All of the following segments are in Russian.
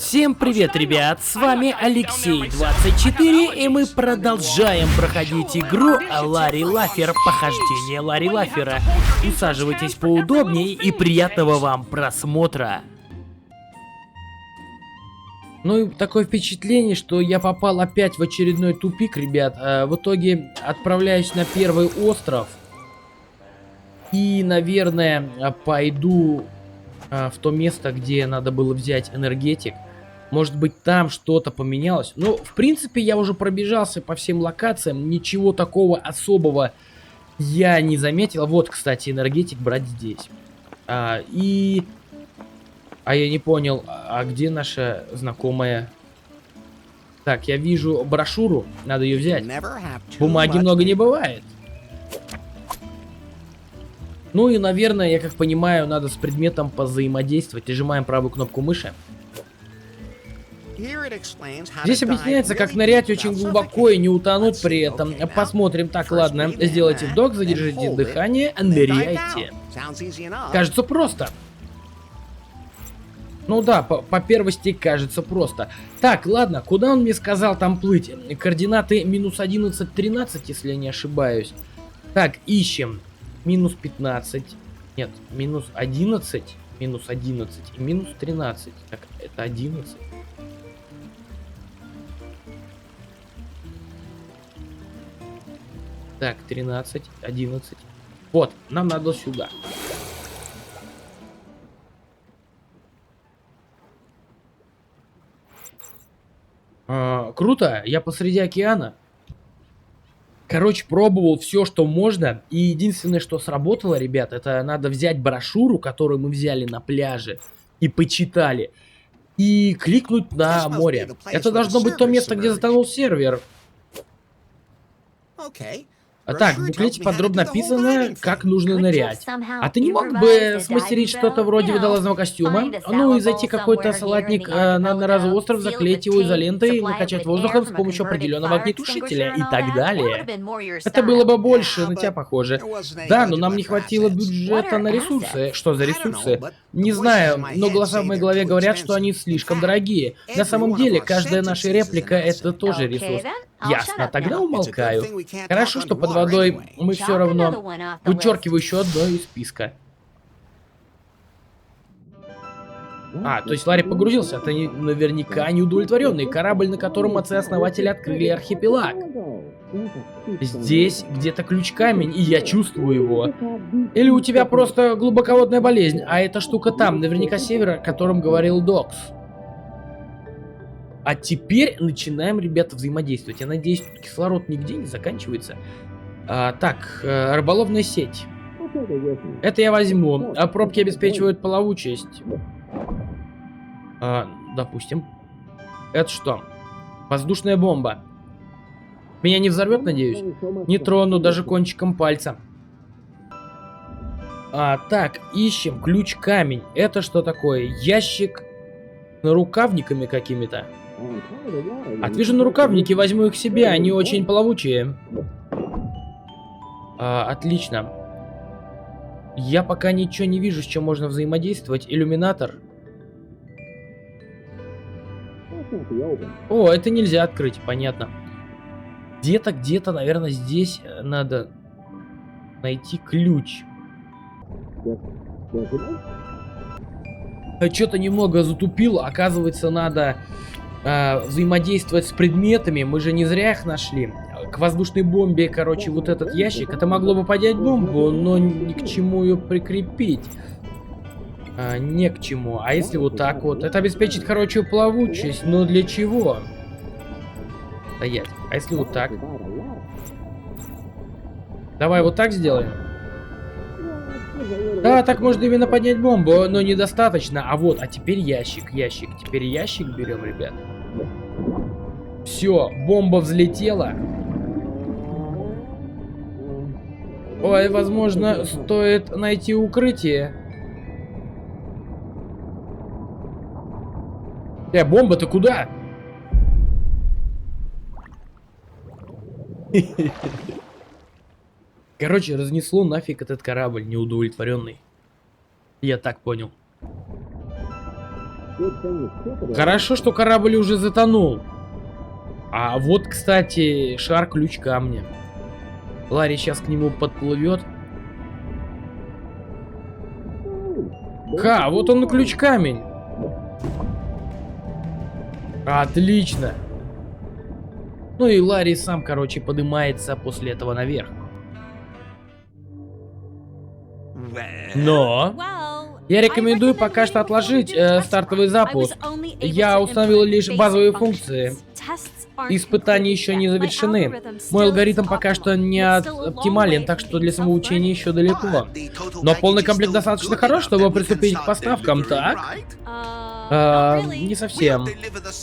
Всем привет, ребят, с вами Алексей24, и мы продолжаем проходить игру Ларри Лаффер, похождение Ларри Лаффера. Усаживайтесь поудобнее и приятного вам просмотра. Ну и такое впечатление, что я попал опять в очередной тупик, ребят. В итоге отправляюсь на первый остров. И, наверное, пойду в то место, где надо было взять энергетик. Может быть, там что-то поменялось. Но, в принципе, я уже пробежался по всем локациям. Ничего такого особого я не заметил. Вот, кстати, энергетик брать здесь. А я не понял, а где наша знакомая? Так, я вижу брошюру. Надо ее взять. Бумаги много не бывает. Ну и, наверное, я как понимаю, надо с предметом позаимодействовать. Нажимаем правую кнопку мыши. Здесь объясняется, как нырять очень глубоко и не утонуть при этом. Посмотрим. Так, ладно. Сделайте вдох, задержите дыхание, ныряйте. Кажется просто. Ну да, по первости кажется просто. Так, ладно, куда он мне сказал там плыть? Координаты минус 11, 13, если я не ошибаюсь. Так, ищем. Минус 15. Нет, минус 11. Минус 11 и минус 13. Так, это 11. Так, 13, 11. Вот, нам надо сюда. Круто, я посреди океана. Короче, пробовал все, что можно. И единственное, что сработало, ребят, это надо взять брошюру, которую мы взяли на пляже, и почитали. И кликнуть на море. Это должно быть то место, где затонул сервер. Так, в буклете подробно написано, как нужно нырять. А ты не мог бы смастерить что-то вроде водолазного костюма? Ну и зайти какой-то салатник на одноразовый остров, заклеить его изолентой, накачать воздухом с помощью определенного огнетушителя и так далее. Это было бы больше на тебя похоже. Да, но нам не хватило бюджета на ресурсы. Что за ресурсы? Не знаю, но голоса в моей голове говорят, что они слишком дорогие. На самом деле, каждая наша реплика — это тоже ресурс. Ясно, тогда умолкаю. Хорошо, что под водой мы все равно... Вычеркиваю еще одно из списка. То есть Ларри погрузился. Это наверняка неудовлетворенный корабль, на котором отцы-основатели открыли архипелаг. Здесь где-то ключ-камень, и я чувствую его. Или у тебя просто глубоководная болезнь, а эта штука там, наверняка север, о котором говорил Докс. А теперь начинаем, ребята, взаимодействовать. Я надеюсь, тут кислород нигде не заканчивается. Так, рыболовная сеть. Это я возьму. А пробки обеспечивают плавучесть. Допустим. Это что? Воздушная бомба. Меня не взорвет, надеюсь? Не трону даже кончиком пальца. Так, ищем ключ-камень. Это что такое? Ящик с нарукавниками какими-то. Отвяжу нарукавники, возьму их к себе, они очень плавучие. Отлично. Я пока ничего не вижу, с чем можно взаимодействовать. Иллюминатор. О, это нельзя открыть, понятно. Где-то, наверное, здесь надо найти ключ. Что-то немного затупил. Оказывается, надо взаимодействовать с предметами. Мы же не зря их нашли. К воздушной бомбе, короче, вот этот ящик. Это могло бы поднять бомбу, но ни к чему ее прикрепить. Не к чему. А если вот так вот? Это обеспечит хорошую плавучесть. Но для чего? Стоять. А если вот так? Давай вот так сделаем. Да, так можно именно поднять бомбу, но недостаточно. А теперь ящик. Теперь ящик берем, ребят. Все, бомба взлетела. Ой, возможно, стоит найти укрытие. Бомба-то куда? Короче, разнесло нафиг этот корабль неудовлетворенный. Я так понял. Хорошо, что корабль уже затонул. А вот, кстати, шар ключ камня. Ларри сейчас к нему подплывет. Вот он и ключ камень. Отлично. Ну и Ларри сам, короче, поднимается после этого наверх. Но я рекомендую пока что отложить стартовый запуск. Я установил лишь базовые функции. Испытания еще не завершены. Мой алгоритм пока что не оптимален, так что для самоучения еще далеко. Но полный комплект достаточно хорош, чтобы приступить к поставкам, так? Не совсем.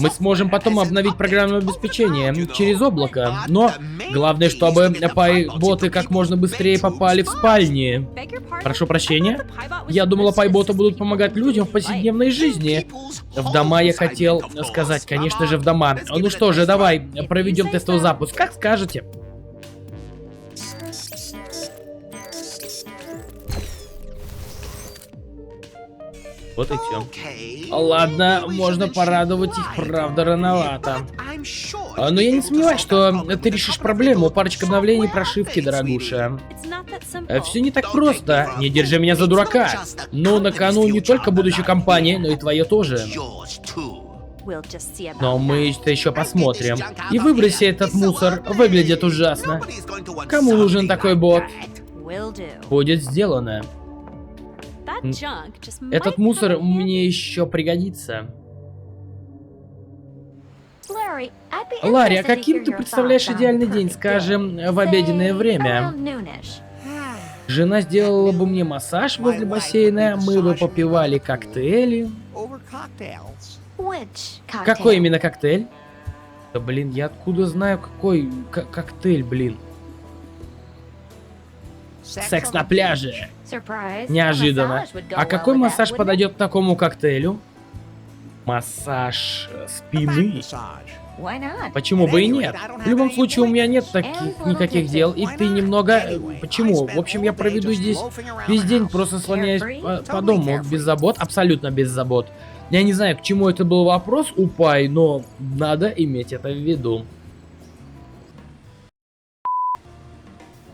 Мы сможем потом обновить программное обеспечение через облако, но главное, чтобы пай-боты как можно быстрее попали в спальни. Прошу прощения? Я думала, пай-боты будут помогать людям в повседневной жизни. В дома я хотел сказать, конечно же, в дома. Ну что же, давай проведем тестовый запуск, как скажете. Вот и все. Ладно, можно порадовать их, правда, рановато. Но я не сомневаюсь, что ты решишь проблему. Парочка обновлений прошивки, дорогуша. Все не так просто. Не держи меня за дурака. Но на кону не только будущей компании, но и твое тоже. Но мы это еще посмотрим. И выброси этот мусор. Выглядит ужасно. Кому нужен такой бот? Будет сделано. Этот мусор мне еще пригодится. Ларри, а каким ты представляешь идеальный день, скажем, в обеденное время? Жена сделала бы мне массаж возле бассейна, мы бы попивали коктейли. Какой именно коктейль? Да блин, я откуда знаю, какой коктейль, блин? Секс на пляже. Неожиданно. А какой массаж подойдет к такому коктейлю? Массаж спины. Почему бы и нет? В любом случае у меня нет никаких дел, и ты немного... Почему? В общем, я проведу здесь весь день, просто слоняюсь по дому, без забот, абсолютно без забот. Я не знаю, к чему это был вопрос, упай, но надо иметь это в виду.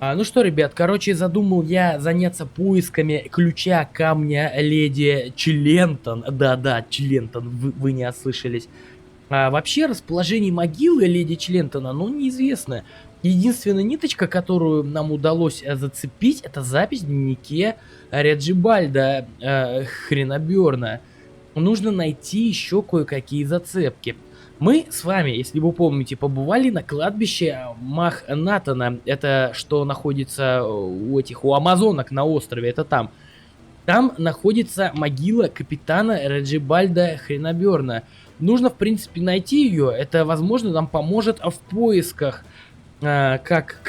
Ну что, ребят, короче, задумал я заняться поисками ключа камня леди Члентон. Да-да, Члентон, вы не ослышались. Вообще, расположение могилы леди Члентона, ну, неизвестно. Единственная ниточка, которую нам удалось зацепить, это запись в дневнике Реджибальда Хреноберна. Нужно найти еще кое-какие зацепки. Мы с вами, если вы помните, побывали на кладбище Мах-Натана. Это что находится у амазонок на острове, это там. Там находится могила капитана Реджибальда Хреноберна. Нужно, в принципе, найти ее. Это, возможно, нам поможет в поисках как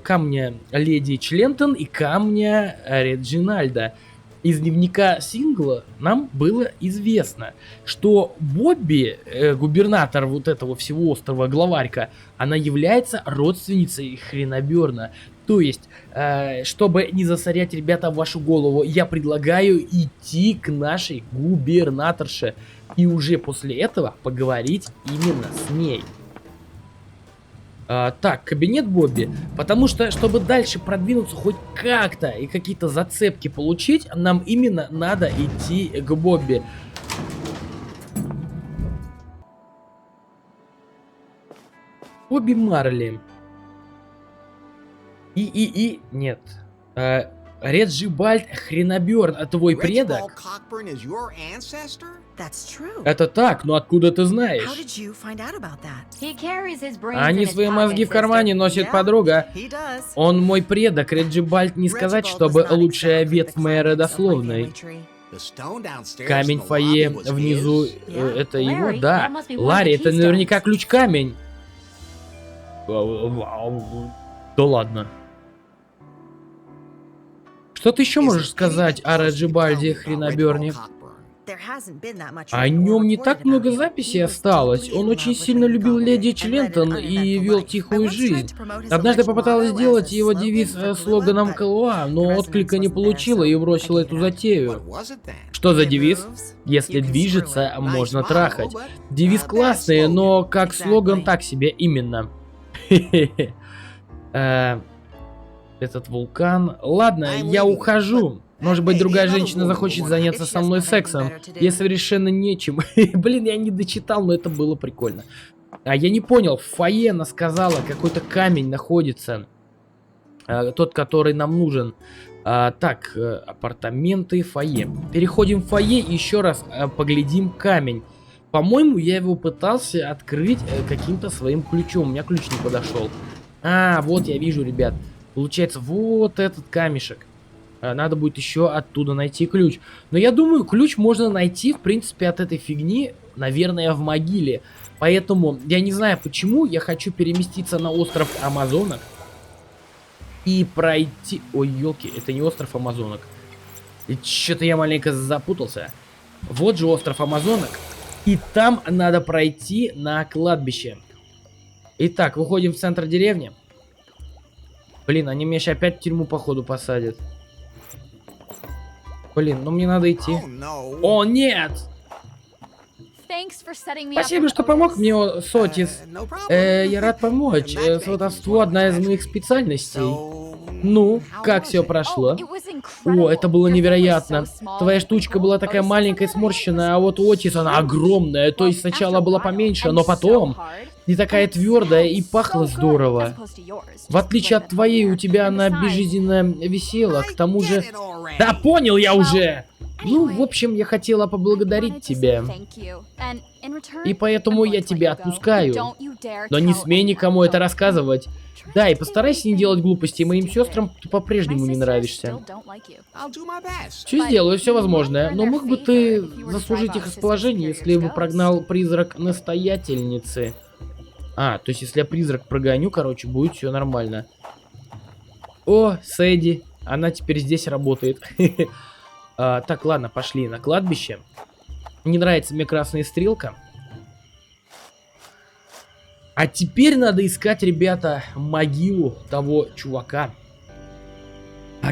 камня леди Члентон и камня Реджинальда. Из дневника Сингла нам было известно, что Бобби, губернатор вот этого всего острова, главарька, она является родственницей Хреноберна. То есть, чтобы не засорять, ребята, вашу голову, я предлагаю идти к нашей губернаторше и уже после этого поговорить именно с ней. Так, кабинет Бобби. Потому что, чтобы дальше продвинуться хоть как-то и какие-то зацепки получить, нам именно надо идти к Бобби. Бобби Марли. Нет. Реджибальд Хреноберн, твой предок? Это так, но откуда ты знаешь? Они свои мозги в кармане носит подруга. Он мой предок, Реджибальд, не сказать, чтобы лучшая ветвь моей родословной. Камень в фойе внизу, это его? Да. Ларри, это наверняка ключ-камень. Да ладно. Что ты еще можешь сказать о Реджибальде Хреноберне? О нем не так много записей осталось. Он очень сильно любил леди Члентон и вел тихую жизнь. Однажды попыталась сделать его девиз слоганом КЛА, но отклика не получила и бросила эту затею. Что за девиз? Если движется, можно трахать. Девиз классный, но как слоган так себе именно. Этот вулкан. Ладно, я ухожу. Может быть, другая женщина захочет заняться со мной сексом, ей совершенно нечем. Блин, я не дочитал, но это было прикольно. А я не понял, в фойе она сказала, какой-то камень находится. Тот, который нам нужен. Так, апартаменты, фойе. Переходим в фойе и еще раз поглядим камень. По-моему, я его пытался открыть каким-то своим ключом. У меня ключ не подошел. Вот я вижу, ребят. Получается, вот этот камешек. Надо будет еще оттуда найти ключ. Но я думаю, ключ можно найти, в принципе, от этой фигни, наверное, в могиле. Поэтому я не знаю, почему я хочу переместиться на остров Амазонок. И пройти... Ой, елки, это не остров Амазонок. Что-то я маленько запутался. Вот же остров Амазонок. И там надо пройти на кладбище. Итак, выходим в центр деревни. Блин, они меня сейчас опять в тюрьму, походу, посадят. Блин, ну мне надо идти. О, нет! Спасибо, что помог мне, Сотис. Я рад помочь. Сватовство — одна из моих специальностей. Ну, как все прошло? О, это было невероятно. Твоя штучка была такая маленькая и сморщенная, а вот у Отис она огромная. То есть сначала была поменьше, но потом не такая твердая и пахла здорово. В отличие от твоей, у тебя она безжизненно висела. К тому же... Да понял я уже! Ну, в общем, я хотела поблагодарить тебя. И поэтому я тебя отпускаю. Но не смей никому это рассказывать. Да, и постарайся не делать глупостей. Моим сестрам ты по-прежнему не нравишься. Все сделаю, все возможное. Но мог бы ты заслужить их расположение, если бы прогнал призрак настоятельницы. То есть если я призрак прогоню, короче, будет все нормально. О, Сэдди. Она теперь здесь работает. Так, ладно, пошли на кладбище. Не нравится мне красная стрелка. А теперь надо искать, ребята, могилу того чувака.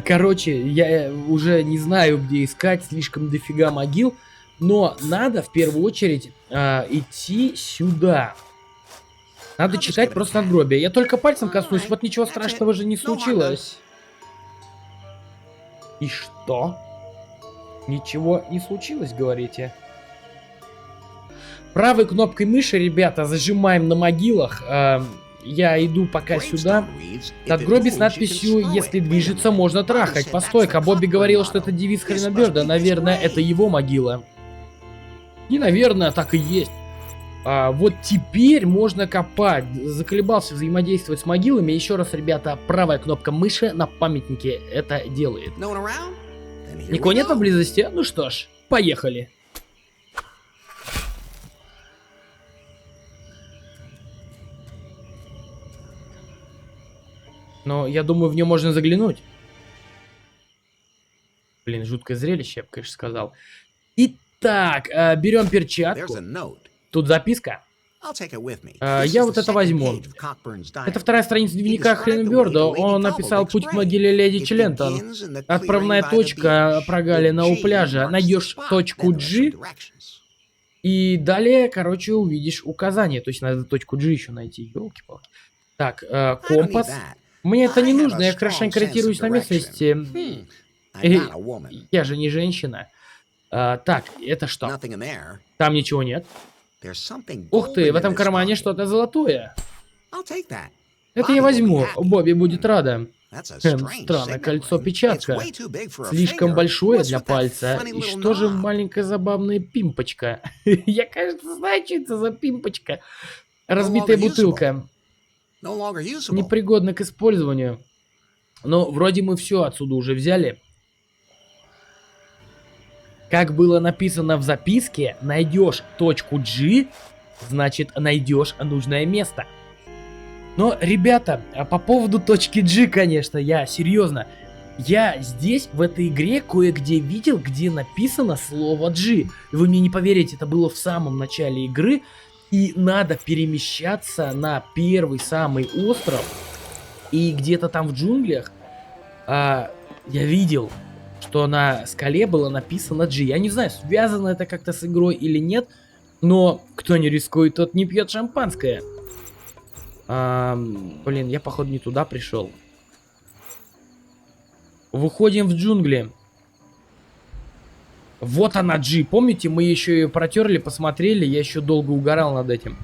Короче, я уже не знаю, где искать, слишком дофига могил. Но надо в первую очередь идти сюда. Надо читать просто надгробие. Я только пальцем коснусь, вот ничего страшного же не случилось. И что? Ничего не случилось, говорите? Правой кнопкой мыши, ребята, зажимаем на могилах. Я иду пока сюда. Надгробие с надписью «Если движется, можно трахать». Постой-ка, Бобби говорил, что это девиз Хреноберда. Наверное, это его могила. И, наверное, так и есть. Вот теперь можно копать. Заколебался взаимодействовать с могилами. Еще раз, ребята, правая кнопка мыши на памятнике это делает. Никого нет поблизости? Ну что ж, поехали. Но я думаю, в нее можно заглянуть. Блин, жуткое зрелище, я бы, конечно, сказал. Итак, берем перчатку. Тут записка. Я вот это возьму. Это вторая страница дневника Хренберда. Он написал «Путь к могиле леди Члентон». Отправная точка прогалина у пляжа. Найдешь точку G. И далее, короче, увидишь указание. То есть надо точку G еще найти. Ёлки-палки. Так, компас. Мне это не нужно, я хорошенько ориентируюсь на местности. Я же не женщина. Так, это что? Там ничего нет. Ух ты, в этом кармане что-то золотое. Это я возьму, Бобби будет рада. Странное кольцо-печатка. Слишком большое для пальца. И что же маленькая забавная пимпочка? Я, кажется, знаю, что это за пимпочка. Разбитая бутылка. Непригодна к использованию. Но вроде мы все отсюда уже взяли. Как было написано в записке, найдешь точку G, значит найдешь нужное место. Но, ребята, по поводу точки G, конечно, я серьезно. Я здесь, в этой игре, кое-где видел, где написано слово G. Вы мне не поверите, это было в самом начале игры. И надо перемещаться на первый самый остров. И где-то там в джунглях я видел, что на скале было написано G. Я не знаю, связано это как-то с игрой или нет. Но кто не рискует, тот не пьет шампанское. Блин, я походу не туда пришел. Выходим в джунгли. Вот она, G. Помните, мы еще ее протерли, посмотрели. Я еще долго угорал над этим.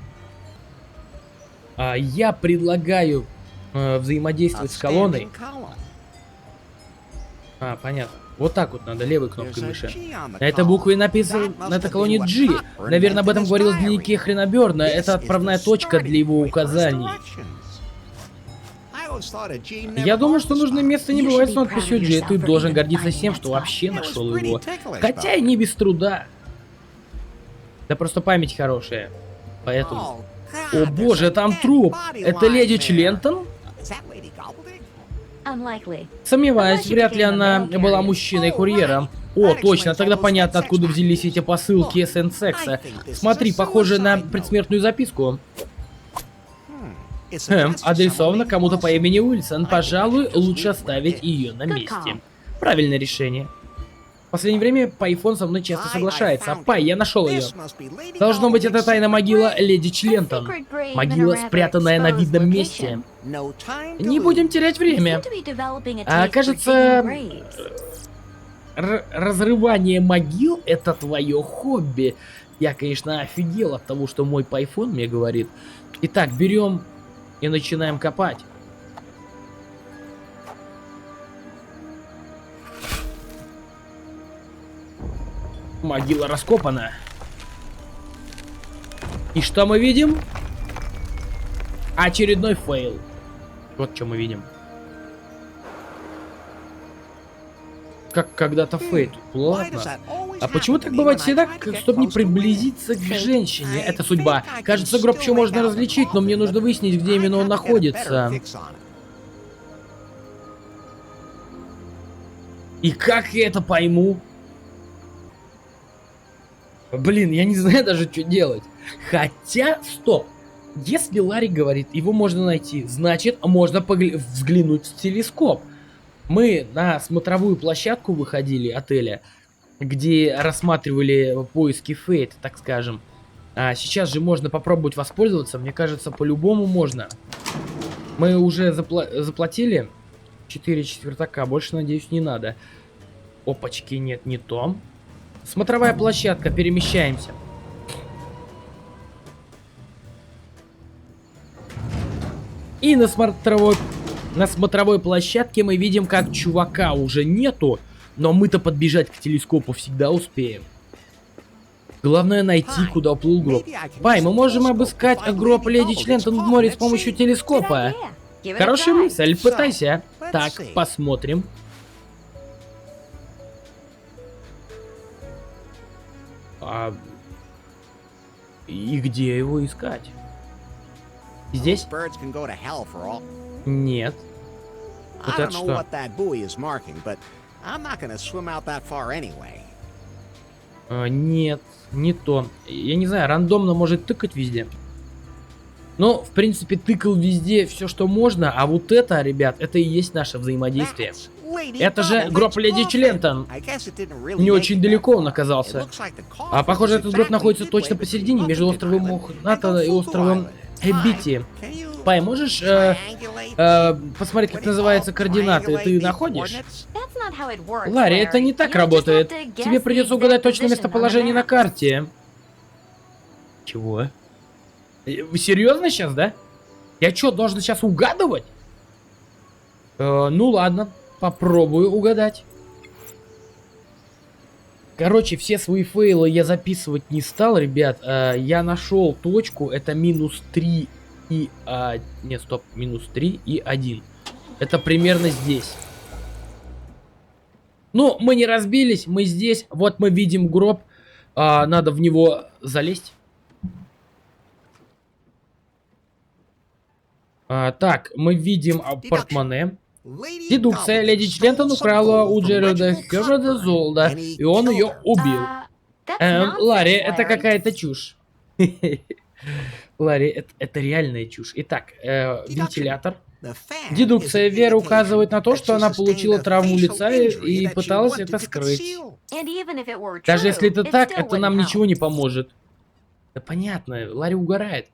Я предлагаю взаимодействовать с колонной. Понятно. Вот так вот надо, левой кнопкой мыши. На этой букве написано на этой колонии G. Наверное, об этом говорил в дневнике Хреноберна. Это отправная точка для его указаний. Я думаю, что нужное место не бывает с надписью G. Ты должен гордиться тем, что вообще нашел его. Хотя и не без труда. Да просто память хорошая. Поэтому... О боже, там труп. Это леди Члентон? Сомневаюсь, вряд ли она была мужчиной-курьером. О, точно, тогда понятно, откуда взялись эти посылки СН-секса. Смотри, похоже на предсмертную записку. Адресовано кому-то по имени Уильсон. Пожалуй, лучше оставить ее на месте. Правильное решение. В последнее время Пайфон со мной часто соглашается. Пай, я нашел ее. Должно быть, это тайная могила леди Члентон. Могила, спрятанная на видном месте. Не будем терять время. Кажется, разрывание могил — это твое хобби. Я, конечно, офигел от того, что мой Пайфон мне говорит. Итак, берем и начинаем копать. Могила раскопана. И что мы видим? Очередной фейл. Вот что мы видим. Как когда-то фейт. Ладно. А почему так бывает всегда, чтобы не приблизиться к женщине? Это судьба. Кажется, гроб еще можно различить, но мне нужно выяснить, где именно он находится. И как я это пойму? Блин, я не знаю даже, что делать. Хотя, стоп. Если Ларри говорит, его можно найти, значит, можно взглянуть в телескоп. Мы на смотровую площадку выходили отеля, где рассматривали поиски Фейт, так скажем. А сейчас же можно попробовать воспользоваться. Мне кажется, по-любому можно. Мы уже заплатили 4 четвертака. Больше, надеюсь, не надо. Опачки, нет, не то. Смотровая площадка, перемещаемся. И на смотровой площадке мы видим, как чувака уже нету, но мы-то подбежать к телескопу всегда успеем. Главное найти, куда уплыл гроб. Пай, мы можем обыскать гроб леди Члентон в море с помощью телескопа. Хорошая мысль, пытайся. Так, посмотрим. И где его искать? Здесь? Нет. Вот это что? Нет, не то. Я не знаю, рандомно может тыкать везде. Но, в принципе, тыкал везде все, что можно. А вот это, ребят, это и есть наше взаимодействие. Это же гроб леди Члентон. Не очень далеко он оказался. А похоже, этот гроб находится точно посередине, между островом Мохната и островом Эбити. Пай, можешь посмотреть, как называются координаты? Ты находишь? Ларри, это не так работает. Тебе придется угадать точное местоположение на карте. Чего? Вы серьезно сейчас, да? Я что, должен сейчас угадывать? Ну ладно, попробую угадать. Короче, все свои фейлы я записывать не стал, ребят. Я нашел точку, это -3 и... нет, стоп, -3 и 1. Это примерно здесь. Ну, мы не разбились, мы здесь. Вот мы видим гроб. Надо в него залезть. Так, мы видим портмоне. Дедукция. Леди Члентон украла у Джеральда Хёрда золото, и он ее убил. Ларри, это какая-то чушь. Ларри, это реальная чушь. Итак, вентилятор. Дедукция. Вера указывает на то, что она получила травму лица и пыталась это скрыть. Даже если это так, это нам ничего не поможет. Да понятно, Ларри угорает.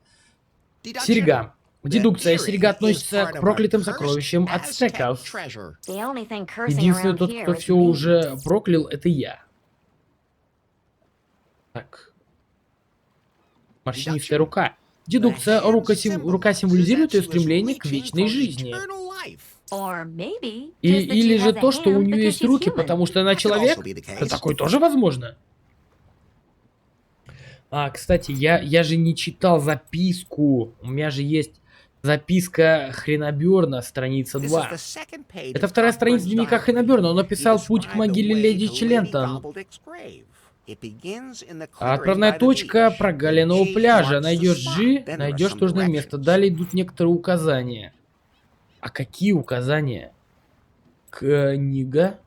Серьга. Дедукция. Серьга относится к проклятым сокровищам ацтеков. Единственный тот, кто все уже проклял, это я. Так. Морщинистая рука. Дедукция. Рука символизирует ее стремление к вечной жизни. Или же то, что у нее есть руки, потому что она человек. Да такое тоже возможно. Кстати, я же не читал записку. У меня же есть записка Хреноберна, страница 2. Это вторая страница дневника Хреноберна. Он написал «Путь к могиле леди Члентон». Отправная точка прогалинного пляжа. Найдешь G, найдешь нужное место. Далее идут некоторые указания. А какие указания? Книга.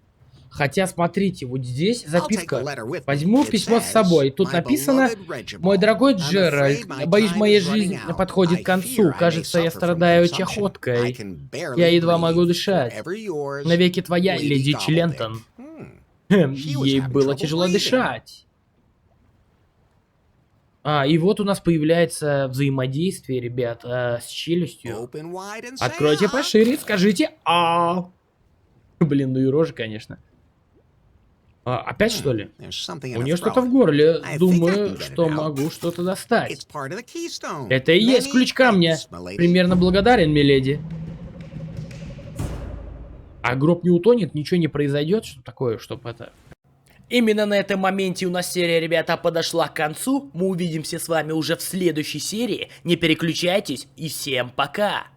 Хотя, смотрите, вот здесь записка. Возьму письмо с собой. Тут написано: «Мой дорогой Джеральд, боюсь, моя жизнь подходит к концу. Кажется, я страдаю чахоткой. Я едва могу дышать. Навеки твоя, леди Члентон». Ей было тяжело дышать. И вот у нас появляется взаимодействие, ребят, с челюстью. Откройте пошире, скажите «А». Блин, ну и рожа, конечно. Опять, что ли? У нее что-то в горле. Думаю, что могу что-то достать. Это и есть ключ камня. Примерно благодарен, миледи. А гроб не утонет, ничего не произойдет, что такое, чтобы это... Именно на этом моменте у нас серия, ребята, подошла к концу. Мы увидимся с вами уже в следующей серии. Не переключайтесь и всем пока!